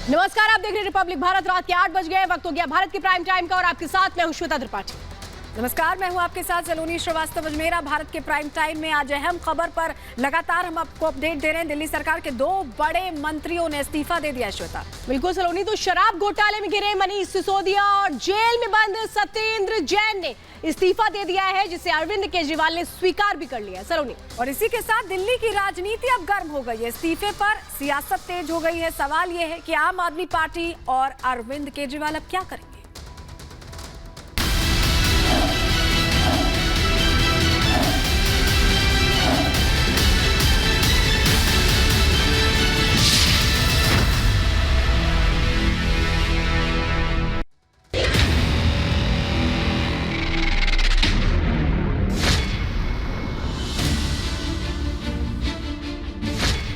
नमस्कार, आप देख रहे हैं रिपब्लिक भारत। रात के 8 बज गए, वक्त हो गया भारत के प्राइम टाइम का और आपके साथ मैं हूं श्वेता त्रिपाठी। नमस्कार, मैं हूं आपके साथ सलोनी श्रीवास्तव अजमेरा। भारत के प्राइम टाइम में आज अहम खबर पर लगातार हम आपको अपडेट दे रहे हैं। दिल्ली सरकार के 2 बड़े मंत्रियों ने इस्तीफा दे दिया। श्वेता, बिल्कुल सलोनी, तो शराब घोटाले में घिरे मनीष सिसोदिया और जेल में बंद सत्येंद्र जैन ने इस्तीफा दे दिया है, जिसे अरविंद केजरीवाल ने स्वीकार भी कर लिया है। सलोनी, और इसी के साथ दिल्ली की राजनीति अब गर्म हो गई है। इस्तीफे पर सियासत तेज हो गई है। सवाल यह है कि आम आदमी पार्टी और अरविंद केजरीवाल अब क्या करेंगे।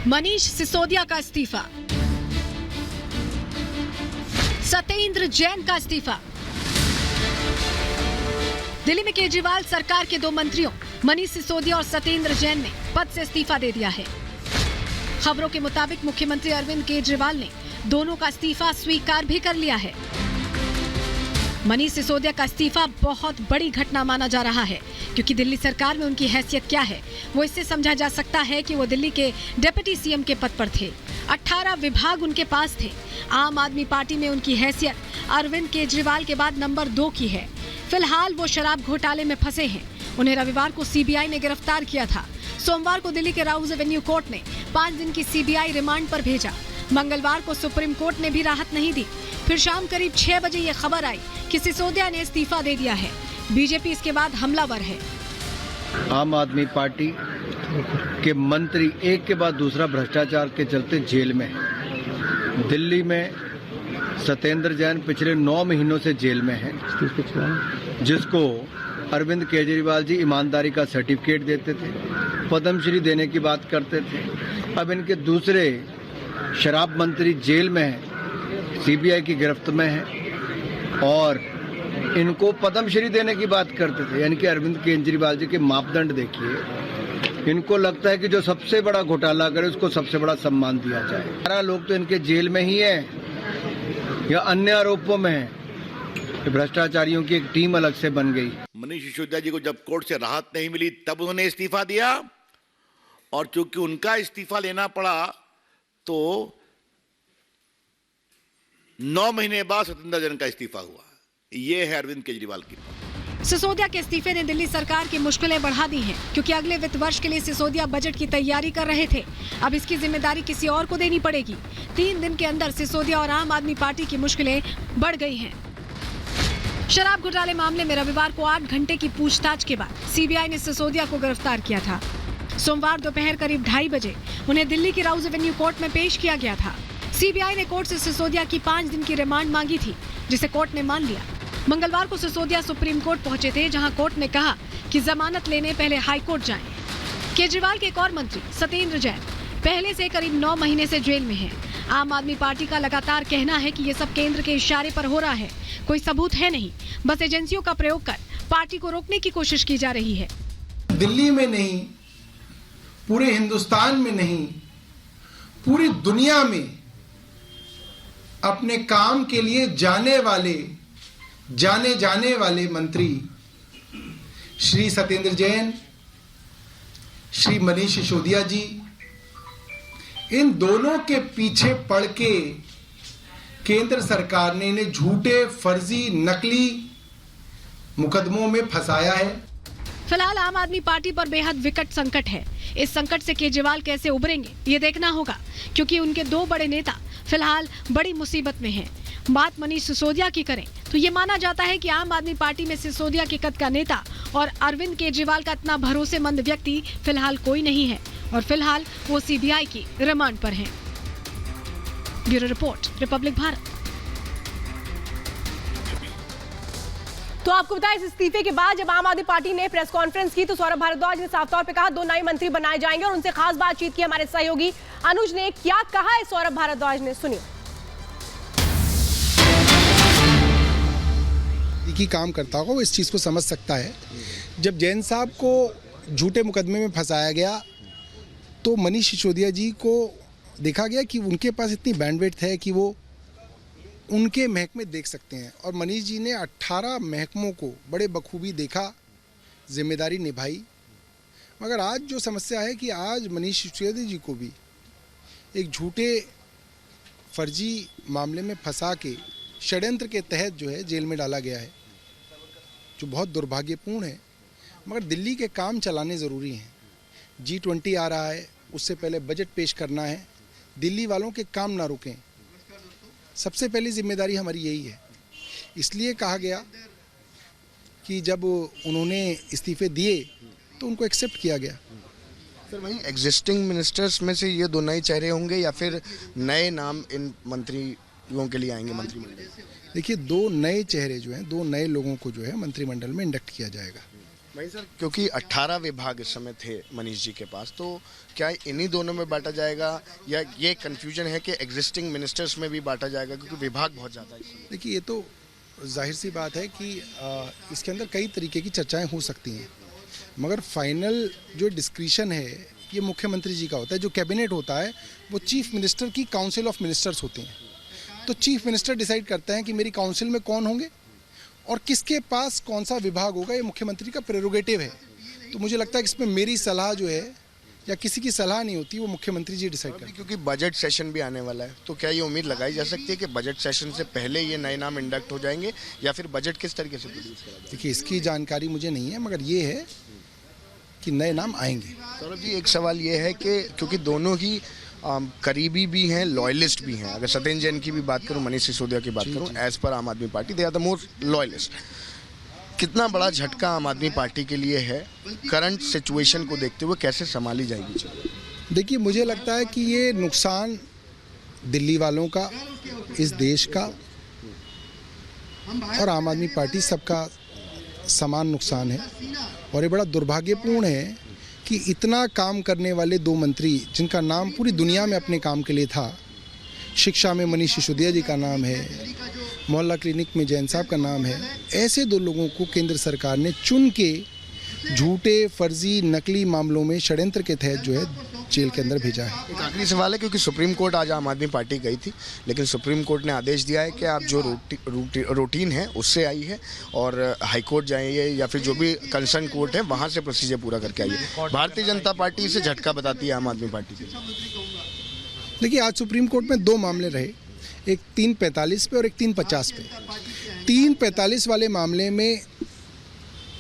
मनीष सिसोदिया का इस्तीफा, सत्येंद्र जैन का इस्तीफा। दिल्ली में केजरीवाल सरकार के 2 मंत्रियों मनीष सिसोदिया और सत्येंद्र जैन ने पद से इस्तीफा दे दिया है। खबरों के मुताबिक मुख्यमंत्री अरविंद केजरीवाल ने दोनों का इस्तीफा स्वीकार भी कर लिया है। मनीष सिसोदिया का इस्तीफा बहुत बड़ी घटना माना जा रहा है, क्योंकि दिल्ली सरकार में उनकी हैसियत क्या है वो इससे समझा जा सकता है कि वो दिल्ली के डिप्टी सीएम के पद पर थे। 18 विभाग उनके पास थे। आम आदमी पार्टी में उनकी हैसियत अरविंद केजरीवाल के बाद नंबर 2 की है। फिलहाल वो शराब घोटाले में फंसे हैं। उन्हें रविवार को सीबीआई ने गिरफ्तार किया था। सोमवार को दिल्ली के राउज एवेन्यू कोर्ट ने 5 दिन की सीबीआई रिमांड पर भेजा। मंगलवार को सुप्रीम कोर्ट ने भी राहत नहीं दी। फिर शाम करीब 6 बजे ये खबर आई कि सिसोदिया ने इस्तीफा दे दिया है। बीजेपी इसके बाद हमलावर है। आम आदमी पार्टी के मंत्री एक के बाद दूसरा भ्रष्टाचार के चलते जेल में है। दिल्ली में सत्येंद्र जैन पिछले 9 महीनों से जेल में है, जिसको अरविंद केजरीवाल जी ईमानदारी का सर्टिफिकेट देते थे, पद्मश्री देने की बात करते थे। अब इनके दूसरे शराब मंत्री जेल में है, सीबीआई की गिरफ्त में है और इनको पद्मश्री देने की बात करते थे। यानी कि अरविंद केजरीवाल जी के मापदंड देखिए। इनको लगता है कि जो सबसे बड़ा घोटाला करे उसको सबसे बड़ा सम्मान दिया जाए। 12 लोग तो इनके जेल में ही है या अन्य आरोपों में है। भ्रष्टाचारियों की एक टीम अलग से बन गई। मनीष सिसोदिया जी को जब कोर्ट से राहत नहीं मिली तब उन्होंने इस्तीफा दिया, और चूंकि उनका इस्तीफा लेना पड़ा तो 9 महीने बाद सत्येंद्र जैन का इस्तीफा हुआ। ये है अरविंद केजरीवाल की। सिसोदिया के इस्तीफे ने दिल्ली सरकार की मुश्किलें बढ़ा दी हैं, क्योंकि अगले वित्त वर्ष के लिए सिसोदिया बजट की तैयारी कर रहे थे। अब इसकी जिम्मेदारी किसी और को देनी पड़ेगी। 3 दिन के अंदर सिसोदिया और आम आदमी पार्टी की मुश्किलें बढ़ गई हैं। शराब घोटाले मामले में रविवार को 8 घंटे की पूछताछ के बाद सीबीआई ने सिसोदिया को गिरफ्तार किया था। सोमवार दोपहर करीब 2:30 बजे उन्हें दिल्ली की राउज एवेन्यू कोर्ट में पेश किया गया था। सीबीआई ने कोर्ट से सिसोदिया की 5 दिन की रिमांड मांगी थी, जिसे कोर्ट ने मान लिया। मंगलवार को सिसोदिया सुप्रीम कोर्ट पहुंचे थे, जहां कोर्ट ने कहा कि जमानत लेने पहले हाई कोर्ट जाएं। केजरीवाल के एक और मंत्री सत्येंद्र जैन पहले से करीब 9 महीने से जेल में हैं। आम आदमी पार्टी का लगातार कहना है कि ये सब केंद्र के इशारे पर हो रहा है, कोई सबूत है नहीं, बस एजेंसियों का प्रयोग कर पार्टी को रोकने की कोशिश की जा रही है। दिल्ली में नहीं, पूरे हिंदुस्तान में नहीं, पूरी दुनिया में अपने काम के लिए जाने वाले मंत्री श्री सत्येंद्र जैन, श्री मनीष सिसोदिया जी, इन दोनों के पीछे पड़ के केंद्र सरकार ने इन्हें झूठे, फर्जी, नकली मुकदमों में फंसाया है। फिलहाल आम आदमी पार्टी पर बेहद विकट संकट है। इस संकट से केजरीवाल कैसे उबरेंगे ये देखना होगा, क्योंकि उनके 2 बड़े नेता फिलहाल बड़ी मुसीबत में हैं। बात मनीष सिसोदिया की करें तो ये माना जाता है कि आम आदमी पार्टी में सिसोदिया के कद का नेता और अरविंद केजरीवाल का इतना भरोसेमंद व्यक्ति फिलहाल कोई नहीं है, और फिलहाल वो सीबीआई की रिमांड पर हैं। Bureau report, Republic Bharat. तो आपको बताया, इस इस्तीफे के बाद जब आम आदमी पार्टी ने प्रेस कॉन्फ्रेंस की तो सौरभ भारद्वाज ने साफ तौर पे कहा 2 नए मंत्री बनाए जाएंगे, और उनसे खास बातचीत की हमारे सहयोगी अनुज ने। क्या कहा है सौरभ भारद्वाज ने, सुनिए। की काम करता होगा वो इस चीज़ को समझ सकता है। जब जैन साहब को झूठे मुकदमे में फंसाया गया तो मनीष सिसोदिया जी को देखा गया कि उनके पास इतनी बैंडविड्थ है कि वो उनके महकमे देख सकते हैं। और मनीष जी ने 18 महकमों को बड़े बखूबी देखा, जिम्मेदारी निभाई। मगर आज जो समस्या है कि आज मनीष सिसोदिया जी को भी एक झूठे फर्जी मामले में फंसा के षड्यंत्र के तहत जो है जेल में डाला गया है, जो बहुत दुर्भाग्यपूर्ण है। मगर दिल्ली के काम चलाने ज़रूरी हैं। G20 आ रहा है, उससे पहले बजट पेश करना है। दिल्ली वालों के काम ना रुकें, सबसे पहली जिम्मेदारी हमारी यही है। इसलिए कहा गया कि जब उन्होंने इस्तीफे दिए तो उनको एक्सेप्ट किया गया। सर, वहीं एग्जिस्टिंग मिनिस्टर्स में से ये दो नए चेहरे होंगे या फिर नए नाम इन मंत्रियों के लिए आएंगे मंत्रिमंडल? देखिए, 2 नए चेहरे जो हैं, 2 नए लोगों को जो है मंत्रिमंडल में इंडक्ट किया जाएगा। वहीं सर, क्योंकि 18 विभाग इस समय थे मनीष जी के पास, तो क्या इन्हीं दोनों में बांटा जाएगा या ये कंफ्यूजन है कि एग्जिस्टिंग मिनिस्टर्स में भी बांटा जाएगा, क्योंकि विभाग बहुत ज़्यादा है? देखिए, ये तो जाहिर सी बात है कि इसके अंदर कई तरीके की चर्चाएं हो सकती हैं, मगर फाइनल जो डिस्क्रिशन है ये मुख्यमंत्री जी का होता है। जो कैबिनेट होता है वो चीफ मिनिस्टर की काउंसिल ऑफ मिनिस्टर्स होते हैं। तो चीफ मिनिस्टर डिसाइड करते हैं कि मेरी काउंसिल में कौन होंगे और किसके पास कौन सा विभाग होगा। ये मुख्यमंत्री का प्रेरोगेटिव है। तो मुझे लगता है कि इसमें मेरी सलाह जो है या किसी की सलाह नहीं होती, वो मुख्यमंत्री जी डिसाइड करते हैं। क्योंकि बजट सेशन भी आने वाला है, तो क्या ये उम्मीद लगाई जा सकती है कि बजट सेशन से पहले ये नए नाम इंडक्ट हो जाएंगे या फिर बजट किस तरीके से प्रोड्यूस करा जाएगा? देखिए, इसकी जानकारी मुझे नहीं है, मगर ये है कि नए नाम आएंगे। सौरभ जी, एक सवाल ये है कि क्योंकि दोनों ही करीबी भी हैं, लॉयलिस्ट भी हैं। अगर सत्येंद्र जैन की भी बात करूं, मनीष सिसोदिया की बात करूं, एज पर Aam Aadmi Party they are the most loyalist. कितना बड़ा झटका आम आदमी पार्टी के लिए है? करंट सिचुएशन को देखते हुए कैसे संभाली जाएगी? देखिए, मुझे लगता है कि ये नुकसान दिल्ली वालों का, इस देश का और आम आदमी पार्टी सबका समान नुकसान है। और ये बड़ा दुर्भाग्यपूर्ण है कि इतना काम करने वाले 2 मंत्री, जिनका नाम पूरी दुनिया में अपने काम के लिए था, शिक्षा में मनीष सिसोदिया जी का नाम है, मोहल्ला क्लिनिक में जैन साहब का नाम है, ऐसे 2 लोगों को केंद्र सरकार ने चुन के झूठे, फर्जी, नकली मामलों में षड्यंत्र के तहत जो है जेल के अंदर भेजा है। एक आखिरी सवाल है, क्योंकि सुप्रीम कोर्ट आज आम आदमी पार्टी गई थी, लेकिन सुप्रीम कोर्ट ने आदेश दिया है कि आप जो रूटीन है उससे आई है और हाई कोर्ट जाइए या फिर जो भी कंसर्न कोर्ट है वहाँ से प्रोसीजर पूरा करके आइए। भारतीय जनता पार्टी इसे झटका बताती है आम आदमी पार्टी के। देखिए, आज सुप्रीम कोर्ट में 2 मामले रहे, एक 345 पे और एक 350 पे। 345 वाले मामले में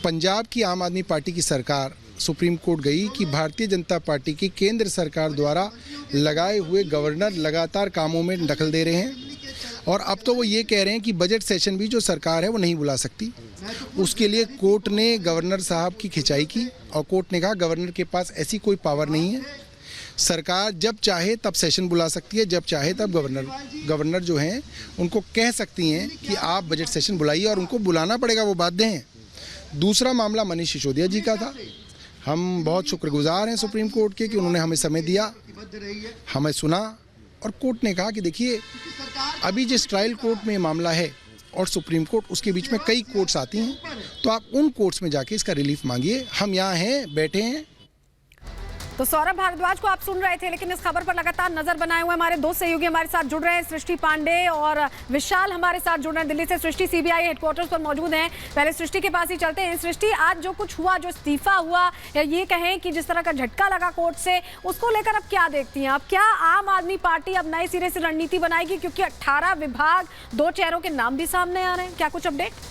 पंजाब की आम आदमी पार्टी की सरकार सुप्रीम कोर्ट गई कि भारतीय जनता पार्टी की केंद्र सरकार द्वारा लगाए हुए गवर्नर लगातार कामों में दखल दे रहे हैं। और अब तो वो ये कह रहे हैं कि बजट सेशन भी जो सरकार है वो नहीं बुला सकती। उसके लिए कोर्ट ने गवर्नर साहब की खिंचाई की और कोर्ट ने कहा गवर्नर के पास ऐसी कोई पावर नहीं है। सरकार जब चाहे तब सेशन बुला सकती है, जब चाहे तब गवर्नर जो हैं उनको कह सकती हैं कि आप बजट सेशन बुलाइए और उनको बुलाना पड़ेगा, वो बाध्य हैं। दूसरा मामला मनीष सिसोदिया जी का था। हम बहुत शुक्रगुजार हैं सुप्रीम कोर्ट के कि उन्होंने हमें समय दिया, हमें सुना और कोर्ट ने कहा कि देखिए अभी जिस ट्रायल कोर्ट में मामला है और सुप्रीम कोर्ट, उसके बीच में कई कोर्ट्स आती हैं, तो आप उन कोर्ट्स में जाके इसका रिलीफ मांगिए। हम यहाँ हैं, बैठे हैं। तो सौरभ भारद्वाज को आप सुन रहे थे, लेकिन इस खबर पर लगातार नजर बनाए हुए हमारे 2 सहयोगी हमारे साथ जुड़ रहे हैं। सृष्टि पांडे और विशाल हमारे साथ जुड़ रहे हैं दिल्ली से। सृष्टि सीबीआई हेडक्वार्टर्स पर मौजूद हैं। पहले सृष्टि के पास ही चलते हैं। सृष्टि, आज जो कुछ हुआ, जो इस्तीफा हुआ या ये कहें कि जिस तरह का झटका लगा कोर्ट से, उसको लेकर अब क्या देखती हैं? अब क्या आम आदमी पार्टी अब नए सिरे से रणनीति बनाएगी? क्योंकि 18 विभाग, 2 चेहरों के नाम भी सामने आ रहे हैं। क्या कुछ अपडेट?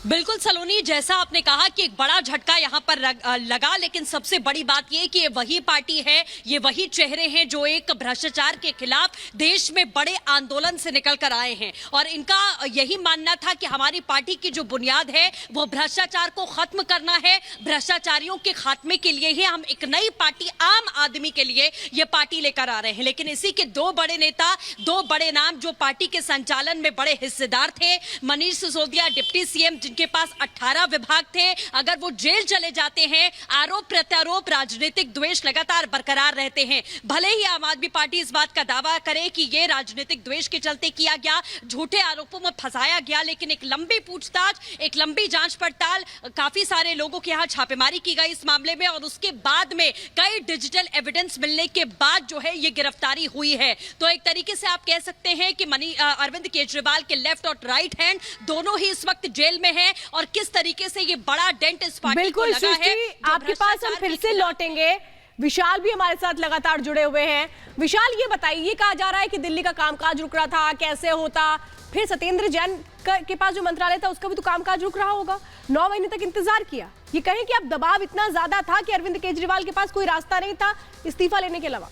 बिल्कुल सलोनी, जैसा आपने कहा कि एक बड़ा झटका यहां पर लगा, लेकिन सबसे बड़ी बात यह कि ये वही पार्टी है, ये वही चेहरे हैं जो एक भ्रष्टाचार के खिलाफ देश में बड़े आंदोलन से निकल कर आए हैं। और इनका यही मानना था कि हमारी पार्टी की जो बुनियाद है वो भ्रष्टाचार को खत्म करना है। भ्रष्टाचारियों के खात्मे के लिए ही हम एक नई पार्टी, आम आदमी के लिए ये पार्टी लेकर आ रहे हैं। लेकिन इसी के 2 बड़े नेता, 2 बड़े नाम जो पार्टी के संचालन में बड़े हिस्सेदार थे, मनीष सिसोदिया डिप्टी सीएम जिनके पास 18 विभाग थे, अगर वो जेल चले जाते हैं, आरोप प्रत्यारोप, राजनीतिक द्वेष लगातार बरकरार रहते हैं। भले ही आम आदमी पार्टी इस बात का दावा करे कि ये राजनीतिक द्वेष के चलते किया गया, झूठे आरोपों में फंसाया गया, लेकिन एक लंबी पूछताछ, एक लंबी जांच पड़ताल, काफी सारे लोगों के यहाँ छापेमारी की गई इस मामले में, और उसके बाद में कई डिजिटल एविडेंस मिलने के बाद जो है ये गिरफ्तारी हुई है। तो एक तरीके से आप कह सकते हैं कि अरविंद केजरीवाल के लेफ्ट और राइट हैंड दोनों ही इस वक्त जेल में हैं, और किस तरीके से ये बड़ा डेंट इस पार्टी को लगा है। आपके पास हम फिर से लौटेंगे, विशाल भी हमारे साथ लगातार जुड़े हुए हैं। विशाल, ये बताइए, ये कहा जा रहा है कि दिल्ली का कामकाज रुक रहा था, कैसे होता? फिर सत्येंद्र जैन के पास जो मंत्रालय था उसका भी तो कामकाज रुक रहा होगा। 9 महीने तक इंतजार किया, ये कहें कि अब दबाव इतना ज्यादा था कि अरविंद केजरीवाल के पास कोई रास्ता नहीं था इस्तीफा लेने के अलावा।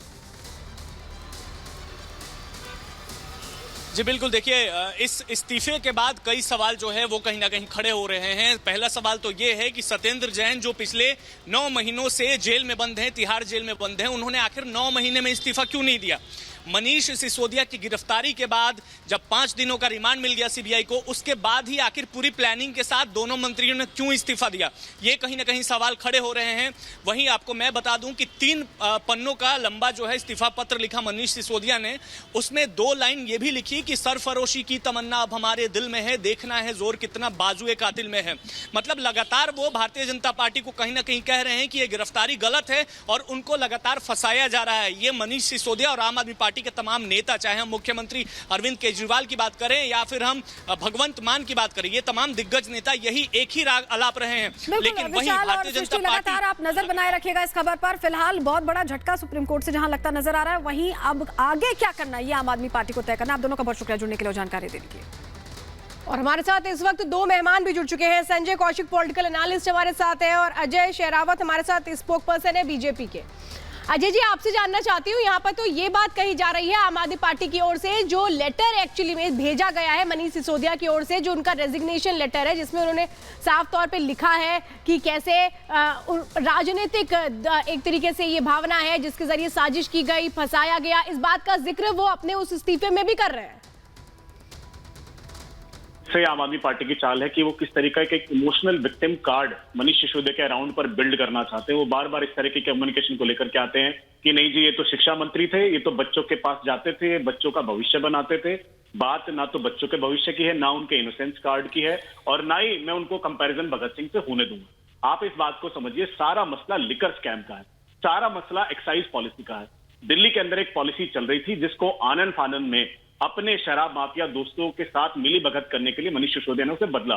जी बिल्कुल, देखिए इस इस्तीफे के बाद कई सवाल जो है वो कहीं ना कहीं खड़े हो रहे हैं। पहला सवाल तो ये है कि सत्येंद्र जैन जो पिछले 9 महीनों से जेल में बंद हैं, तिहाड़ जेल में बंद हैं, उन्होंने आखिर 9 महीने में इस्तीफा क्यों नहीं दिया? मनीष सिसोदिया की गिरफ्तारी के बाद जब 5 दिनों का रिमांड मिल गया सीबीआई को, उसके बाद ही आखिर पूरी प्लानिंग के साथ दोनों मंत्रियों ने क्यों इस्तीफा दिया, ये कहीं ना कहीं सवाल खड़े हो रहे हैं। वहीं आपको मैं बता दूं कि 3 पन्नों का लंबा जो है इस्तीफा पत्र लिखा मनीष सिसोदिया ने, उसमें 2 लाइन ये भी लिखी कि सरफरोशी की तमन्ना अब हमारे दिल में है, देखना है जोर कितना बाजुए कातिल में है। मतलब लगातार वो भारतीय जनता पार्टी को कहीं ना कहीं कह रहे हैं कि ये गिरफ्तारी गलत है और उनको लगातार फंसाया जा रहा है। ये मनीष सिसोदिया और आम आदमी पार्टी के तमाम नेता, चाहे हम मुख्यमंत्री अरविंद केजरीवाल की बात करें या फिर हम भगवंत मान की बात करें, ये तमाम दिग्गज नेता यही एक ही राग अलाप रहे हैं। लेकिन वहीं भारतीय जनता पार्टी, लगातार आप नजर बनाए रखिएगा इस खबर पर। फिलहाल बहुत बड़ा झटका सुप्रीम कोर्ट से जहां लगता नजर आ रहा है, वहीं अब आगे क्या करना है ये आम आदमी पार्टी को तय करना। आप दोनों का बहुत शुक्रिया जुड़ने के लिए, जानकारी देने के लिए। और हमारे साथ इस वक्त 2 मेहमान भी जुड़ चुके हैं। संजय कौशिक पॉलिटिकल एनालिस्ट हमारे साथ है और अजय शेरावत हमारे साथ स्पोक पर्सन है बीजेपी के। अजय जी, आपसे जानना चाहती हूँ, यहाँ पर तो ये बात कही जा रही है आम आदमी पार्टी की ओर से, जो लेटर एक्चुअली में भेजा गया है मनीष सिसोदिया की ओर से, जो उनका रेजिग्नेशन लेटर है, जिसमें उन्होंने साफ तौर पे लिखा है कि कैसे राजनीतिक एक तरीके से ये भावना है जिसके जरिए साजिश की गई, फंसाया गया, इस बात का जिक्र वो अपने उस इस्तीफे में भी कर रहे हैं। से आम आदमी पार्टी की चाल है कि वो किस तरीके का एक emotional victim card Manish Sisodia के अराउंड पर बिल्ड करना चाहते हैं। वो बार बार इस तरह की कम्युनिकेशन को लेकर के आते हैं कि नहीं जी, ये तो शिक्षा मंत्री थे, ये तो बच्चों के पास जाते थे, बच्चों का भविष्य बनाते थे। बात ना तो बच्चों के भविष्य की है, ना उनके इनोसेंस कार्ड की है, और ना ही मैं उनको कंपैरिजन भगत सिंह से होने दूंगा। आप इस बात को समझिए, सारा मसला लिकर स्कैम का है, सारा मसला एक्साइज पॉलिसी का है। दिल्ली के अंदर एक पॉलिसी चल रही थी जिसको आनन फानन में अपने शराब माफिया दोस्तों के साथ मिली भगत करने के लिए मनीष सिसोदिया ने उसे बदला।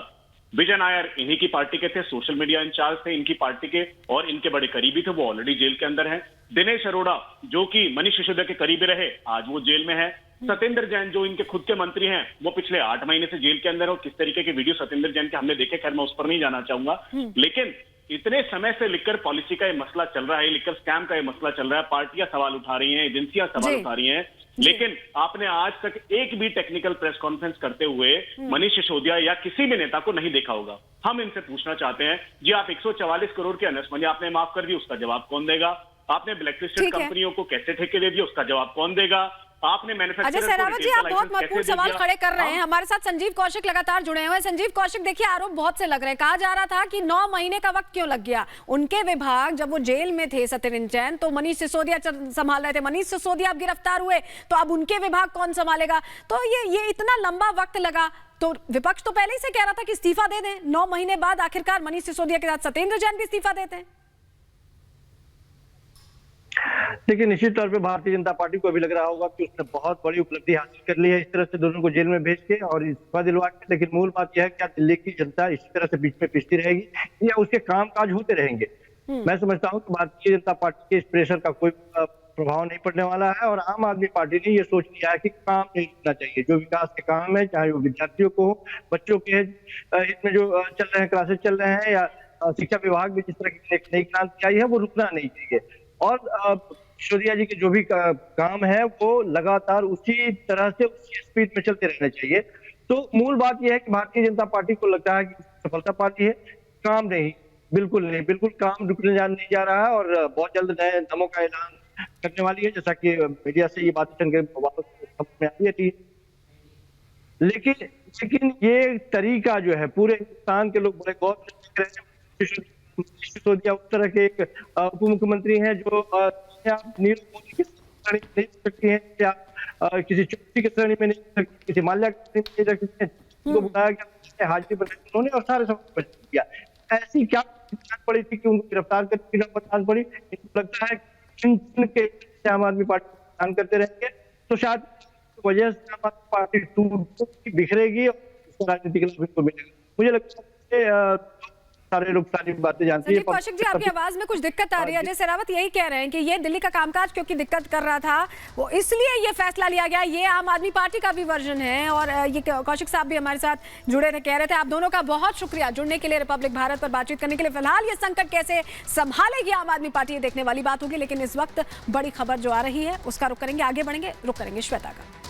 विजय नायर इन्हीं की पार्टी के थे, सोशल मीडिया इंचार्ज थे इनकी पार्टी के, और इनके बड़े करीबी थे, वो ऑलरेडी जेल के अंदर हैं। दिनेश अरोड़ा जो कि मनीष सिसोदिया के करीबी रहे, आज वो जेल में है। सत्येंद्र जैन जो इनके खुद के मंत्री हैं, वो पिछले 8 महीने से जेल के अंदर है। किस तरीके के वीडियो सत्येंद्र जैन के हमने देखे, खैर मैं उस पर नहीं जाना चाहूंगा, लेकिन इतने समय से लिकर पॉलिसी का ये मसला चल रहा है, लिकर स्कैम का ये मसला चल रहा है। पार्टियां सवाल उठा रही हैं, एजेंसियां सवाल उठा रही हैं, लेकिन आपने आज तक एक भी टेक्निकल प्रेस कॉन्फ्रेंस करते हुए मनीष सिसोदिया या किसी भी नेता को नहीं देखा होगा। हम इनसे पूछना चाहते हैं, जी आप 144 करोड़ की अनसमंजस आपने माफ कर दी, उसका जवाब कौन देगा? आपने ब्लैकलिस्टेड कंपनियों को कैसे ठेके दे दिए, उसका जवाब कौन देगा? आपने अजय शेरावत जी, आप बहुत महत्वपूर्ण सवाल खड़े कर रहे हैं। हमारे साथ संजीव कौशिक लगातार जुड़े हुए हैं। संजीव कौशिक, देखिए आरोप बहुत से लग रहे हैं। कहा जा रहा था कि 9 महीने का वक्त क्यों लग गया? उनके विभाग जब वो जेल में थे सत्येंद्र जैन, तो मनीष सिसोदिया संभाल रहे थे। मनीष सिसोदिया अब गिरफ्तार हुए तो अब उनके विभाग कौन संभालेगा? तो ये इतना लंबा वक्त लगा, तो विपक्ष तो पहले ही से कह रहा था कि इस्तीफा दे दें। 9 महीने बाद आखिरकार मनीष सिसोदिया के साथ सत्येंद्र जैन भी इस्तीफा देते हैं। देखिए, निश्चित तौर पे भारतीय जनता पार्टी को अभी लग रहा होगा कि उसने बहुत बड़ी उपलब्धि हासिल कर ली है इस तरह से दोनों को जेल में भेज के और इस्तीफा दिलवा के। लेकिन मूल बात यह है, क्या दिल्ली की जनता इसी तरह से बीच में पिसती रहेगी या उसके कामकाज होते रहेंगे? मैं समझता हूँ कि भारतीय जनता पार्टी के इस प्रेशर का कोई प्रभाव नहीं पड़ने वाला है और आम आदमी पार्टी ने ये सोच लिया है कि काम नहीं रुकना चाहिए। जो विकास के काम है, चाहे वो विद्यार्थियों को, बच्चों के हित में जो चल रहे हैं, क्लासेस चल रहे हैं, या शिक्षा विभाग में जिस तरह की एक नई क्रांति आई है, वो रुकना नहीं चाहिए। और सिसोदिया जी के जो भी काम है वो लगातार उसी तरह से उसी स्पीड में चलते रहना चाहिए। तो मूल बात यह है कि भारतीय जनता पार्टी को लगता है कि सफलता पार्टी है, काम नहीं, बिल्कुल नहीं, बिल्कुल काम रुकने नहीं जा रहा है और बहुत जल्द नए नामों का ऐलान करने वाली है, जैसा कि मीडिया से ये बातें सुन के वापस में आई थी। लेकिन लेकिन ये तरीका जो है पूरे हिंदुस्तान के लोग बड़े गौर से देख रहे हैं। मनीष सिसोदिया उस तरह के एक उप मुख्यमंत्री हैं जो आप नीरव मोदी की श्रेणी में नहीं रख सकती हैं, या किसी चौधरी की श्रेणी में नहीं रख सकती, किसी माल्या की श्रेणी में नहीं रख सकते हैं। उनको बुलाया गया, हाजिरी बनाई उन्होंने और सारे सवाल पर किया। ऐसी क्या पड़ी थी कि उनको गिरफ्तार करने की नौबत पड़ी? इनको लगता है के आम आदमी पार्टी काम करते रहेंगे तो शायद वजह से आम आदमी पार्टी टूट बिखरेगी और राजनीतिक लाभ इनको मिलेगा। मुझे लगता है सारे लोग सारी बातें जानते हैं। कौशिक जी, आपकी आवाज में कुछ दिक्कत आ रही है। अजय शेरावत यही कह रहे हैं कि ये दिल्ली का कामकाज क्योंकि दिक्कत कर रहा था, वो इसलिए ये फैसला लिया गया। ये आम आदमी पार्टी का भी वर्जन है और ये कौशिक साहब भी हमारे साथ जुड़े थे, कह रहे थे। आप दोनों का बहुत शुक्रिया जुड़ने के लिए, रिपब्लिक भारत पर बातचीत करने के लिए। फिलहाल ये संकट कैसे संभालेगी आम आदमी पार्टी, ये देखने वाली बात होगी। लेकिन इस वक्त बड़ी खबर जो आ रही है उसका रुख करेंगे, आगे बढ़ेंगे, रुख करेंगे श्वेता का।